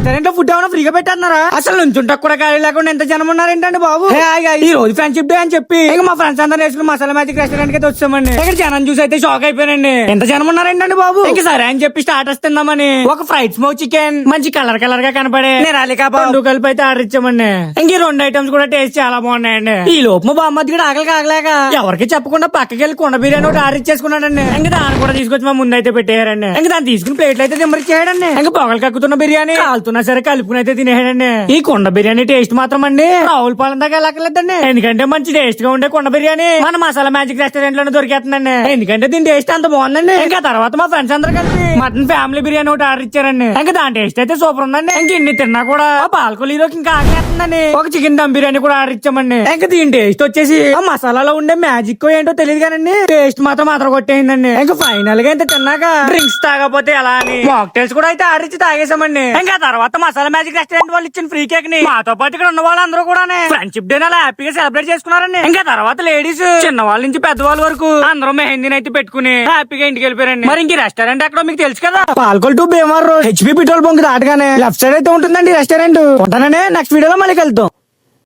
Restaurant లో food ఏమైనా ఫ్రీగా పెట్టేస్తున్నారా? అసలు నుంచుంటా కూడా ఖాళీ లేకుండా ఎంత జనం ఉన్నారేంటండి బాబు. ఈ రోజు ఫ్రెండ్షిప్ డే అని చెప్పి ఇంకా మా ఫ్రెండ్స్ అందరూ వేసుకుని మసాలా మ్యాజిక్ రెస్టారెంట్ కి అయితే వచ్చామండి. ఇక్కడ జనం చూసి అయితే షాక్ అయిపోయానండి. ఎంత జనం ఉన్నారేంటండి బాబు. ఇంకా సరే అని చెప్పి స్టార్టర్స్ తిందామని ఒక ఫ్రైడ్ స్మోక్ చికెన్ మంచి కలర్ కలర్ గా కనపడే నిరాలికా రెండు కలిపి అయితే ఆర్డర్ ఇచ్చామండి. ఇంక ఈ రెండు ఐటమ్స్ కూడా టేస్ట్ చాలా బాగున్నాయండి. ఈ లోపు మా బామ్మది కూడా ఆకలి కాగలేక ఎవరికి చెప్పకుండా పక్కకి వెళ్ళి కుండ బిర్యానీ ఒకటి ఆర్డర్ ఇచ్చేసుకున్నాడండి. ఇంకా దాన్ని కూడా తీసుకొచ్చి మా ముందు అయితే పెట్టేయారండి. ఇంకా దాన్ని తీసుకుని ప్లేట్లు అయితే దిమ్మరిచ్చేయడండి. ఇంకా పొగలు కక్కుతున్న బిర్యానీ కాలుతున్నా సరే కలుపుకుని అయితే తినేయడండి. ఈ కుండ బిర్యానీ టేస్ట్ మాత్రం అండి రావులపాలెం దాకా వెళ్ళక్కర్లేదండి. ఎందుకంటే మంచి టేస్ట్ గా ఉండే కుండ బిర్యానీ మన మసాలా మ్యాజిక్ రెస్టారెంట్ లోనే దొరికేస్తుందండి. ఎందుకంటే దీని టేస్ట్ అంత బాగుందండి. ఇంకా తర్వాత మా ఫ్రెండ్స్ అందరూ కలిసి మటన్ ఫ్యామిలీ బిర్యానీ ఒకటి ఆర్డర్ ఇచ్చారండి. ఇంకా దాని టేస్ట్ అయితే సూపర్ ఉందండి. ఇంక ఇన్ని తిన్నా కూడా పాలకొల్లిలోకి ఇంకా ఆగేస్తుందండి. ఒక చికెన్ దమ్ బిర్యానీ కూడా ఆర్డర్ ఇచ్చామండి. ఇంకా దీని టేస్ట్ వచ్చేసి ఆ మసాలాలో ఉండే మ్యాజిక్ ఏంటో తెలియదు కానీ టేస్ట్ మాత్రం అదర కొట్టేయిందండి. ఇంకా ఫైనల్ గా ఇంత తిన్నాక డ్రింక్స్ తాగపోతే ఎలా అని మాక్టైల్స్ కూడా అయితే ఆర్డర్ ఇచ్చి తాగేసామండి. ఇంకా తర్వాత మసాలా మ్యాజిక్ రెస్టారెంట్ వాళ్ళు ఇచ్చిన ఫ్రీ కేక్ ని మాతో పాటు ఇక్కడ ఉన్న వాళ్ళందరూ కూడా ఫ్రెండ్షిప్ డే అలా హ్యాపీగా సెలబ్రేట్ చేసుకున్నారండి. ఇంకా తర్వాత లేడీస్ చిన్న వాళ్ళ నుంచి పెద్దవాళ్ళ వరకు అందరూ మెహందీని అయితే పెట్టుకుని హ్యాపీగా ఇంటికి వెళ్ళిపోయారండి. మరి ఇంక రెస్టారెంట్ ఎక్కడో మీకు తెలుసు కదా, Palakol to Bhimavaram road HP petrol bunk దాటగానే లెఫ్ట్ సైడ్ అయితే ఉంటుందండి రెస్టారెంట్. ఉంటాననే నెక్స్ట్ వీడియోలో మళ్ళీ వెళ్తాం.